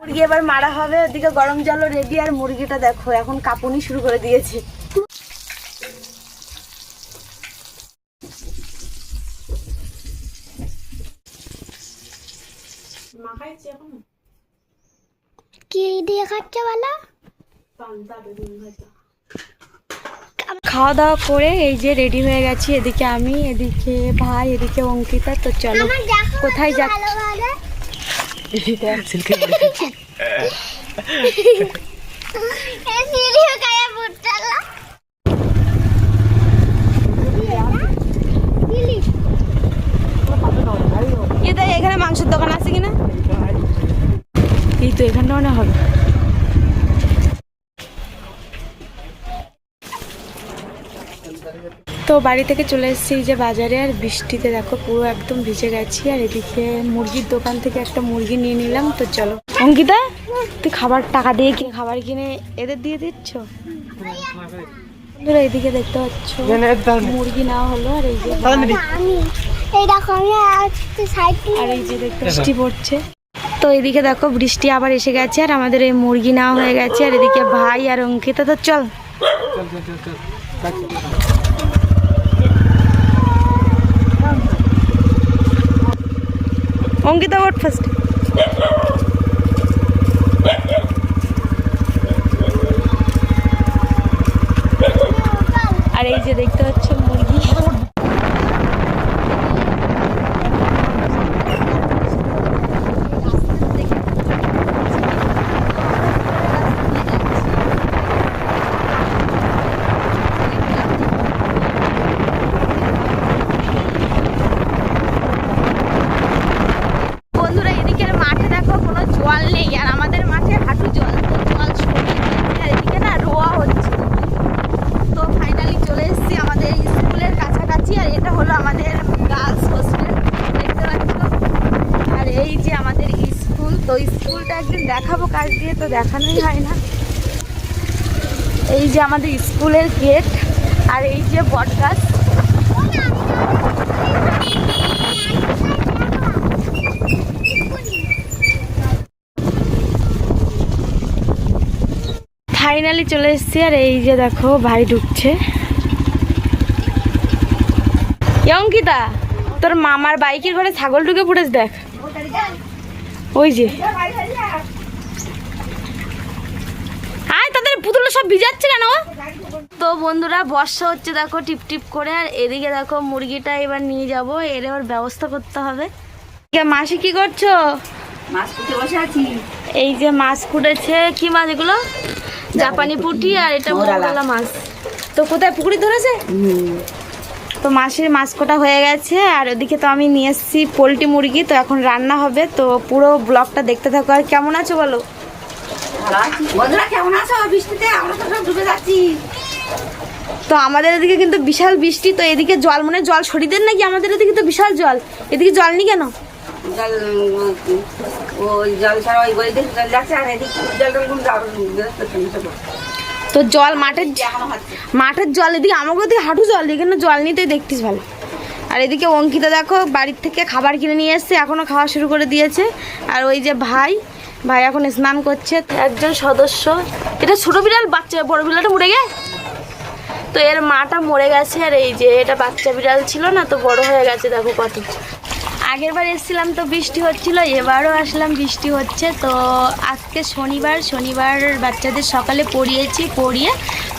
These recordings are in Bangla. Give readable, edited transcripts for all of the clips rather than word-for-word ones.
মুরগি এবার মারা হবে, ওদিকে গরম জলও রেডি, আর মুরগিটা দেখো এখন কাঁপুনি শুরু করে দিয়েছে। কি দিয়ে খাচ্ছে বলো? খাওয়া দাওয়া করে এই যে রেডি হয়ে গেছি, এদিকে আমি, এদিকে ভাই, এদিকে অঙ্কিতা। তো চলো কোথায় যাচ্ছি? এখানে মাংসের দোকান আছে কিনা? এই তো এখানটা মনে হবে। তো বাড়ি থেকে চলে এসেছি যে বাজারে, আর বৃষ্টিতে দেখো পুরো একদম ভিজে গেছি। আর এদিকে মুরগির দোকান থেকে একটা মুরগি নিয়ে নিলাম। তো চলো অঙ্কিতা, তুই খাবার টাকা দিয়ে কিনে খাবার কিনে এদের দিয়ে দিচ্ছ। বন্ধুরা এদিকে দেখতে পাচ্ছ মুরগি না হলো, আর এই যে আর এই যে দেখতে বৃষ্টি পড়ছে। তো এদিকে দেখো বৃষ্টি আবার এসে গেছে, আর আমাদের এই মুরগি নেওয়া হয়ে গেছে। আর এদিকে ভাই আর অঙ্কিতা। তো চল অঙ্কিতা ওঠ ফার্স্ট। আর এই যে দেখতে পাচ্ছ মুরগি। তো স্কুলটা একদিন দেখাবো কাজ দিয়ে, তো দেখানোই হয় না। এই যে আমাদের স্কুলের গেট, আর এই যে বট গাছ। ফাইনালি চলে এসেছি, আর এই যে দেখো ভাই ঢুকছে। অঙ্কিতা, তোর মামার বাইকের ঘরে ছাগল ঢুকে পড়েছে দেখ, ওই যে। আয় তাদের পুতুল সব ভিজাচ্ছে কেন? তো বন্ধুরা বর্ষা হচ্ছে দেখো টিপ টিপ করে, আর এদিকে দেখো মুরগিটা এবার নিয়ে যাব, এর এবার ব্যবস্থা করতে হবে। মাসি কি করছো? মাছ কুটে বসে আছি। এই যে মাছ কুটেছে, কি মাছ এগুলো? জাপানি পুঁটি, আর এটা মোরলা মাছ। তো কোথায় পুকুরে ধরেছে? তো মাছের মাছ কোটা হয়ে গেছে, আর ওদিকে তো আমি নিয়ে এসেছি পোলট্রি মুরগি। তো এখন রান্না হবে, তো পুরো ব্লগটা দেখতে থাকো। আর কেমন আছো বলো? বন্ধুরা কেমন আছো? বৃষ্টিতে আমরা তো সব ডুবে যাচ্ছি। তো আমাদের এদিকে কিন্তু বিশাল বৃষ্টি। তো এদিকে জল মনে জল সরিয়ে দেন নাকি? আমাদের এদিকে তো বিশাল জল, এদিকে জল নেই কেন? জল ওই জল ছাড়া ওই বইতে জল যাচ্ছে, আর এদিকে জল তো জল মাঠের জল, এদিকে আমাকে দিকে হাঁটু জল, এখানে জল নিতেই দেখতিস ভালো। আর এদিকে অঙ্কিতা দেখো বাড়ির থেকে খাবার কিনে নিয়ে এসছে, এখনও খাওয়া শুরু করে দিয়েছে। আর ওই যে ভাই এখন স্নান করছে। একজন সদস্য, এটা ছোট বিড়াল, বাচ্চা বড় বিড়ালটা মরে গে। তো এর মাটা মরে গেছে, আর এই যে এটা বাচ্চা বিড়াল ছিল না, তো বড় হয়ে গেছে দেখো কত। আগের বার এসেছিলাম তো বৃষ্টি হচ্ছিল, এবারও আসলাম বৃষ্টি হচ্ছে। তো আজকে শনিবার বাচ্চাদের সকালে পড়িয়ে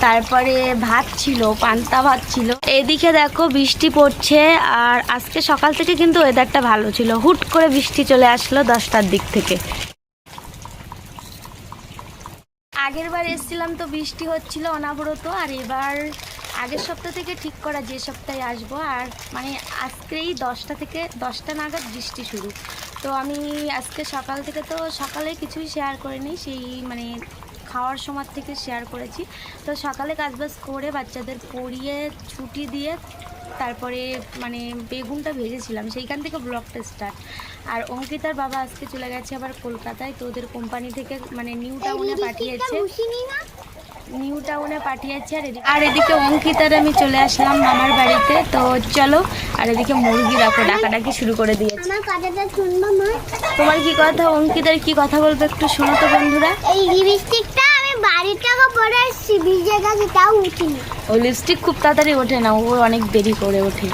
তারপরে ভাত ছিল, পান্তা ভাত ছিল। এদিকে দেখো বৃষ্টি পড়ছে, আর আজকে সকাল থেকে কিন্তু ওয়েদারটা ভালো ছিল, হুট করে বৃষ্টি চলে আসলো 10টার দিক থেকে। আগের বার এসেছিলাম তো বৃষ্টি হচ্ছিল অনাবরত, আর এবার আগের সপ্তাহ থেকে ঠিক করা যে সপ্তাহে আসবো, আর মানে আজকেই 10টা নাগাদ বৃষ্টি শুরু। তো আমি আজকে সকাল থেকে, তো সকালে কিছুই শেয়ার করিনি, সেই মানে খাওয়ার সময় থেকে শেয়ার করেছি। তো সকালে কাজবাজ করে বাচ্চাদের পড়িয়ে ছুটি দিয়ে তারপরে মানে বেগুনটা ভেজেছিলাম, সেইখান থেকে ব্লগটা স্টার্ট। আর অঙ্কিতার বাবা আজকে চলে গেছে আবার কলকাতায়, তো ওদের কোম্পানি থেকে মানে নিউ টাউনে পাঠিয়েছে। নিউ টাউনে পাঠিয়েছে। আর এদিকে অঙ্কিতার আমি চলে আসলাম মামার বাড়িতে। তো চলো, আর এদিকে মুরগি দেখো ডাকাডাকি শুরু করে দিয়েছে। আমার কথাটা শুনবো মা? তোমার কি কথা, অঙ্কিতার কি কথা বলবে একটু শোনো তো বন্ধুরা। এই লিপস্টিকটা আমি বাড়ির টাকা পরে এসেছি, ভিজে গেছে তাও উঠিনি। ওই লিপস্টিক খুব তাড়াতাড়ি ওঠে না, ও অনেক দেরি করে ওঠে।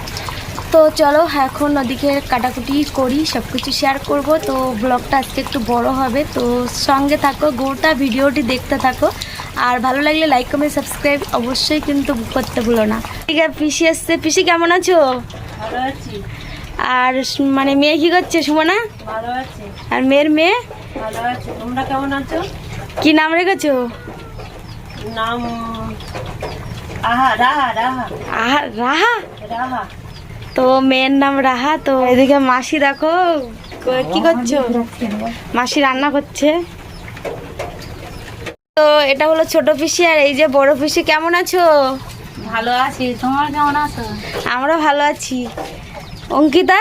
তো চলো এখন ওদিকে কাটাকুটি করি, সব কিছু শেয়ার করব। তো ব্লগটা আজকে একটু বড় হবে, তো সঙ্গে থাকো, গোটা ভিডিওটি দেখতে থাকো। আর ভালো লাগলে লাইক কমেন্ট সাবস্ক্রাইব অবশ্যই কিন্তু করতে ভুলো না। ঠিক আছে, পিসি এসছে। পিসি কেমন আছো? ভালো আছি। আর মানে মেয়ে কি করছে সুমনা? ভালো আছি। আর মেয়ের মেয়ে ভালো আছি। তোমরা কেমন আছো? কি নাম রেখেছো? নাম আহা, রাহা। আর রাহা। রাহা। তো মেয়ের নাম রাহা। তো এদিকে মাসি দেখো কি করছো? মাসি রান্না করছে। তো এটা হলো ছোট পিসি, আর এই যে বড় পিসি। কেমন আছো? ভালো আছি। তোমরা কেমন আছো? আমরা ভালো আছি। অঙ্কিতা,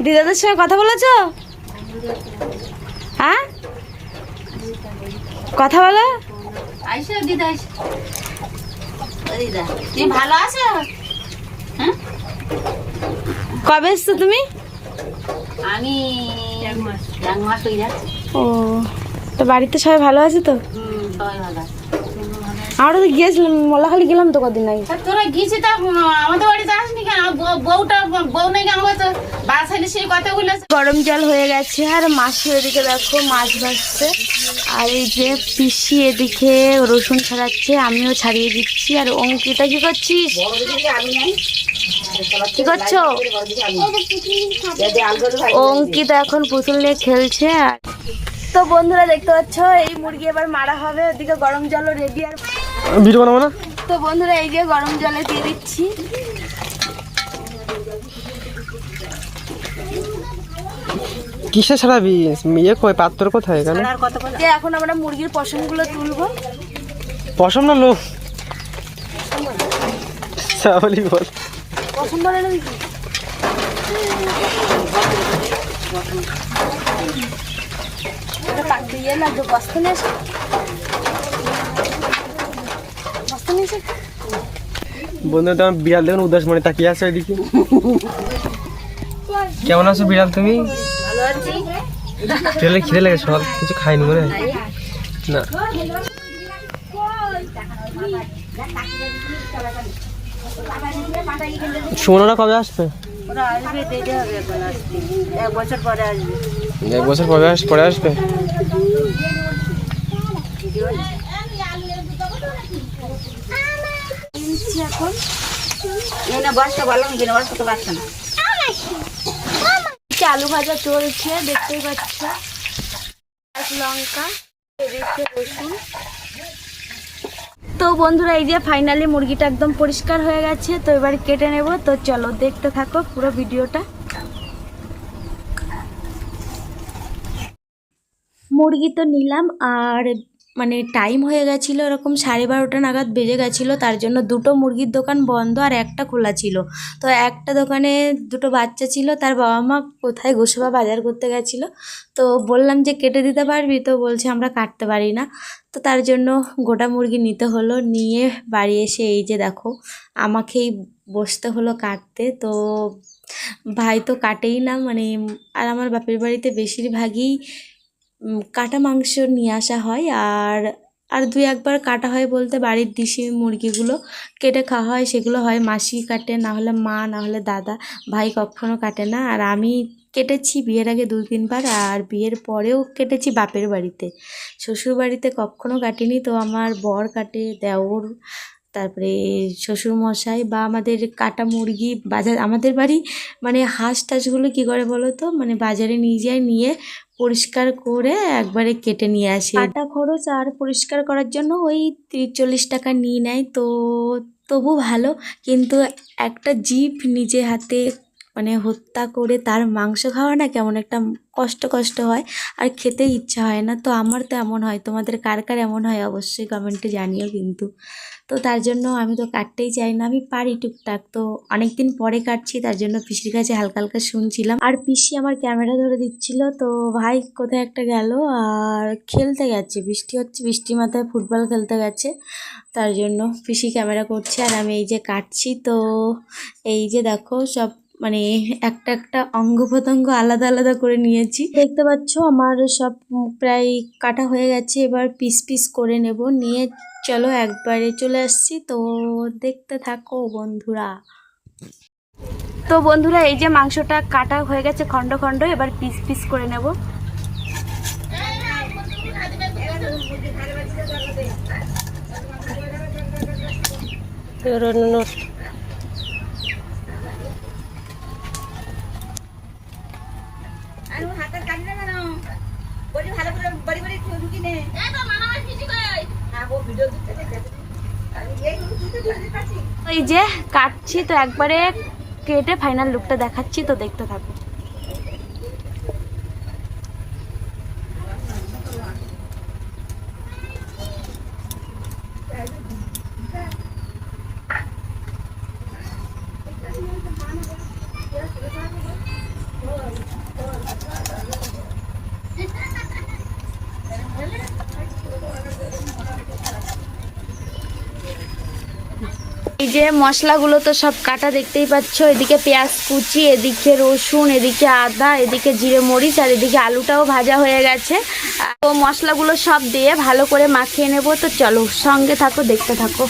দিদাদের সঙ্গে কথা বলেছো? হ্যাঁ, কথা বলো। আইসো দিদা, আইসো। ও দিদা, তুমি ভালো আছো? হ্যাঁ, কবে এসছো তুমি? আমি এক মাস হয়ে যাচ্ছে। ও, তো বাড়িতে সবাই ভালো আছে তো? সবাই ভালো আছে। আমরা তো গিয়েছিলাম, মোল্লাখালি গেলাম তো কদিন আগে। তোরা গিয়েছি তা আমাদের বাড়িতে আসনি কেন? বউ নাকি আমাকে তো বাসাইলে সেই কথাগুলো। গরম জল হয়ে গেছে, আর মাসি ওদিকে দেখো মাছ ভাজছে, আর এই যে পিসি এদিকে রসুন ছাড়াচ্ছে, আমিও ছাড়িয়ে দিচ্ছি। আর অঙ্কিতা কি করছিস? কি করছো? অঙ্কিতা এখন পুতুল নিয়ে খেলছে। আর তো বন্ধুরা দেখতে পাচ্ছ, এই মুরগি এবার মারা হবে। ওদিকে গরম জলও রেডি। আর ভিডিও বানাবো না? তো বন্ধুরা এই যে গরম জলে দিয়ে দিচ্ছি। কিসে ছাড়াবি? ইয়ে কই, পাত্র কোথায় এখানে? যে এখন আমরা মুরগির পশমগুলো তুলবো। পশম না লোক, চাবলি বল। পশম বলে নাকি? এটা পাক দিয়ে না, বস্তা নিয়ে আসো। বস্তা নিয়ে এসো। বন্ধু, তোমার বিড়াল দেখুন উদাস মনে তাকিয়ে আছে ওইদিকে। কেমন আছো বিড়াল তুমি? ভালো আছি। বিড়ালে খিদে লেগে সকাল কিছু খাইনি মনে হয় না। সুমনরা কবে আসবে? ওরা আসবে, দেরি হবে এখন আসতে। 1 বছর পরে আসবে। 1 বছর পরে আসবে। এখন এই না বস্তা বললাম কিনা, বস্তা তো পারছে না। আলু ভাজা চলছে, দেখতেই পাচ্ছ। লঙ্কা, এদিকে রসুন। তো বন্ধুরা এই যে ফাইনালি মুরগিটা একদম পরিষ্কার হয়ে গেছে। তো এবার কেটে নেব। তো চলো দেখতে থাকো পুরো ভিডিওটা। মুরগি তো নিলাম, আর মানে টাইম হয়ে গেছিলো এরকম 12:30 নাগাদ বেজে গেছিলো। তার জন্য দুটো মুরগির দোকান বন্ধ আর একটা খোলা ছিল। তো একটা দোকানে দুটো বাচ্চা ছিল, তার বাবা মা কোথায় গোসবা বাজার করতে গেছিলো। তো বললাম যে কেটে দিতে পারবি? তো বলছে আমরা কাটতে পারি না। তো তার জন্য গোটা মুরগি নিতে হলো। নিয়ে বাড়ি এসে এই যে দেখো আমাকেই বসতে হলো কাটতে। তো ভাই তো কাটেই না, মানে আর আমার বাপের বাড়িতে বেশিরভাগই কাটা মাংস নিয়ে আসা হয়। আর আর 2-1বার কাটা হয় বলতে বাড়ির দেশি মুরগিগুলো কেটে খাওয়া হয়, সেগুলো হয় মাসি কাটে, না হলে মা, না হলে দাদা। ভাই কখনো কাটে না। আর আমি কেটেছি বিয়ের আগে 2-3বার, আর বিয়ের পরেও কেটেছি বাপের বাড়িতে। শ্বশুর বাড়িতে কখনো কাটিনি। তো আমার বর কাটে, দেওর, তারপরে শ্বশুরমশাই, বা আমাদের কাটা মুরগি বাজার, আমাদের বাড়ি মানে হাঁস টাসগুলো কী করে বলো তো, মানে বাজারে নিয়ে যায়, নিয়ে পরিষ্কার করে একবারে কেটে নিয়ে আসি। কাটা খরচ আর পরিষ্কার করার জন্য ওই 30-40 টাকা নিয়ে নেয়। তো তবু ভালো, কিন্তু একটা জিভ নিজে হাতে মানে হত্যা করে তার মাংস খাওয়া না কেমন একটা কষ্ট কষ্ট হয়, আর খেতে ইচ্ছা হয় না। তো আমার তো এমন হয়, তোমাদের কার কার এমন হয় অবশ্যই কমেন্টে জানিও কিন্তু। তো তার জন্য আমি তো কাটতেই চাই না, আমি পারি টুকটাক। তো অনেকদিন পরে কাটছি, তার জন্য পিসির কাছে হালকা হালকা শুনছিলাম। আর পিসি আমার ক্যামেরা ধরে দিচ্ছিল। তো ভাই কোথায় একটা গেল আর খেলতে গেছে, বৃষ্টি হচ্ছে, বৃষ্টির মাথায় ফুটবল খেলতে গেছে, তার জন্য পিসি ক্যামেরা করছে আর আমি এই যে কাটছি। তো এই যে দেখো সব মানে একটা একটা অঙ্গ প্রত্যঙ্গ আলাদা আলাদা করে নিয়েছি, দেখতে পাচ্ছ আমার সব প্রায় কাটা হয়ে গেছে। এবার পিস পিস করে নেব, নিয়ে চলো একবারে চলে আসছি। তো দেখতে থাকো বন্ধুরা। তো বন্ধুরা এই যে মাংসটা কাটা হয়ে গেছে খণ্ড খণ্ড, এবার পিস পিস করে নেব। এই যে কাটছি, তো একবারে কেটে ফাইনাল লুকটা দেখাচ্ছি, তো দেখতে থাকো। এই যে মশলাগুলো তো সব কাটা দেখতেই পাচ্ছ, এদিকে পেঁয়াজ কুচি, এদিকে রসুন, এদিকে আদা, এদিকে জিরে মরিচ, আর এদিকে আলুটাও ভাজা হয়ে গেছে। তো মশলাগুলো সব দিয়ে ভালো করে মাখিয়ে নেব। তো চলো সঙ্গে থাকো, দেখতে থাকো।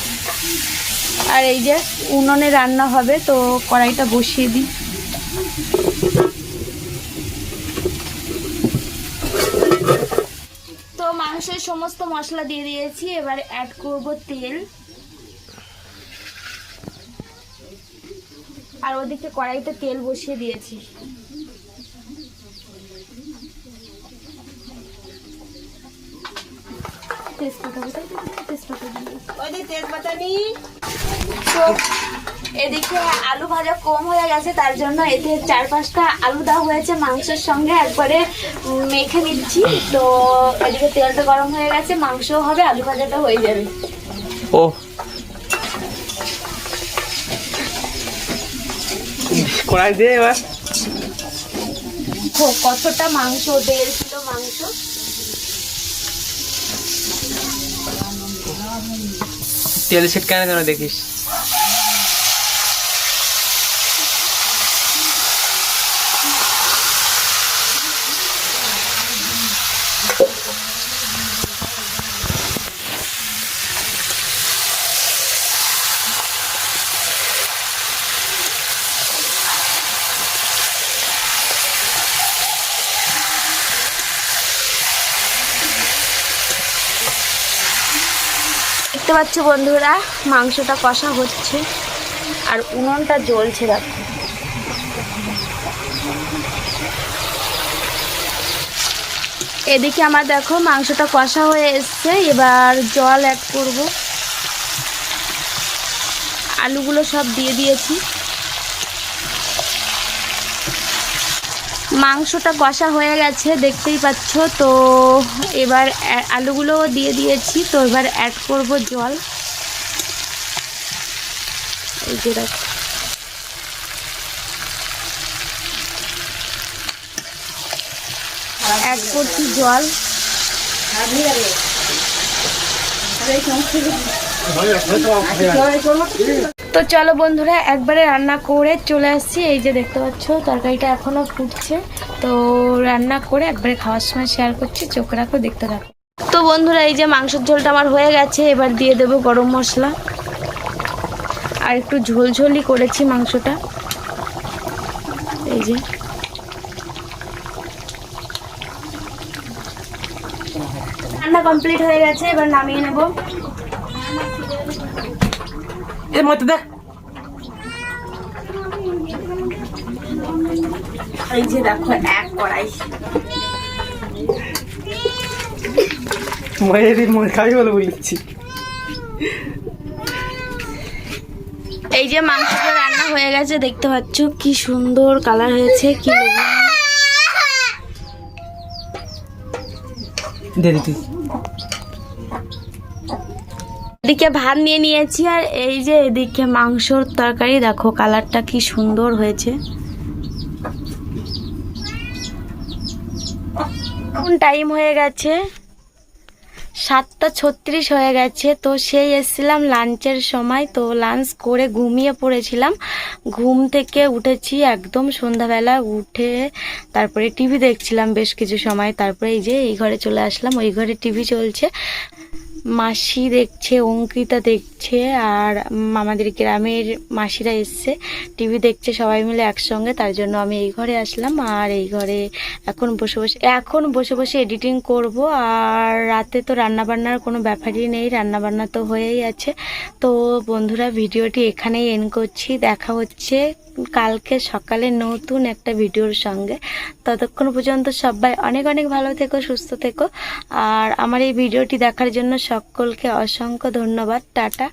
আর এই যে উনুনে রান্না হবে, তো কড়াইটা বসিয়ে দিই। তো মাংসের সমস্ত মশলা দিয়ে দিয়েছি, এবার অ্যাড করব তেল। আর ওদিকে কড়াইতে তেল বসিয়ে দিয়েছি। তো এদিকে আলু ভাজা কম হয়ে গেছে, তার জন্য এতে 4-5টা আলু দেওয়া হয়েছে মাংসের সঙ্গে, একবারে মেখে নিচ্ছি। তো এদিকে তেলটা গরম হয়ে গেছে, মাংসও হবে, আলু ভাজাটা হয়ে যাবে। ও কড়াই দিয়ে এবার কতটা মাংস, 1.5 কিলো মাংস। তেল ছিটকানো যেন দেখিস। দেখতে পাচ্ছ বন্ধুরা মাংসটা কষা হচ্ছে আর উনুনটা জ্বলছে। দেখো এদিকে আমার দেখো মাংসটা কষা হয়ে এসছে, এবার জল অ্যাড করব। আলুগুলো সব দিয়ে দিয়েছি। মাংসটা কষা হয়ে গেছে দেখতেই পাচ্ছ। তো এবার আলুগুলোও দিয়ে দিয়েছি, তো এবার অ্যাড করব জল। এই যে দেখো অ্যাড করছি জল। তো চলো বন্ধুরা একবারে রান্না করে চলে আসছি। এই যে দেখতে পাচ্ছ তরকারিটা এখনো ফুটছে, তো রান্না করে একবারে খাওয়ার সময় শেয়ার করছি, চোখ রাখো, দেখতে থাকো। তো বন্ধুরা এই যে মাংসের ঝোলটা আমার হয়ে গেছে, এবার দিয়ে দেবো গরম মশলা। আর একটু ঝোলঝোলই করেছি মাংসটা। এই যে রান্না কমপ্লিট হয়ে গেছে, এবার নামিয়ে নেব। এর মধ্যে দেখ এই যে দেখো এক কড়াই। মই খাবি বলে বলেছি। এই যে মাংসটা রান্না রান্না হয়ে গেছে, দেখতে পাচ্ছ কি সুন্দর কালার হয়েছে, কি তুই এদিকে ভাত নিয়ে নিয়েছি, আর এই যে এদিকে মাংসর তরকারি, দেখো কালারটা কি সুন্দর হয়েছে। কোন টাইম হয়ে গেছে 7:36 হয়ে গেছে। তো সেই এসেছিলাম লাঞ্চের সময়, তো লাঞ্চ করে ঘুমিয়ে পড়েছিলাম। ঘুম থেকে উঠেছি একদম সন্ধ্যাবেলা, উঠে তারপরে টিভি দেখছিলাম বেশ কিছু সময়। তারপরে এই যে এই ঘরে চলে আসলাম, ওই ঘরে টিভি চলছে, মাসি দেখছে, অঙ্কিতা দেখছে, আর আমাদের গ্রামের মাসিরা এসছে, টিভি দেখছে সবাই মিলে একসঙ্গে। তার জন্য আমি এই ঘরে আসলাম, আর এই ঘরে এখন বসে বসে এডিটিং করব। আর রাতে তো রান্নাবান্নার কোনো ব্যাপারই নেই, রান্নাবান্না তো হয়েই আছে। তো বন্ধুরা, ভিডিওটি এখানেই এন্ড করছি। দেখা হচ্ছে কালকে সকালে নতুন একটা ভিডিওর সঙ্গে। ততক্ষণ পর্যন্ত সবাই অনেক অনেক ভালো থেকো, সুস্থ থেকো। আর আমার এই ভিডিওটি দেখার জন্য সকলকে অসংখ্য ধন্যবাদ। টাটা।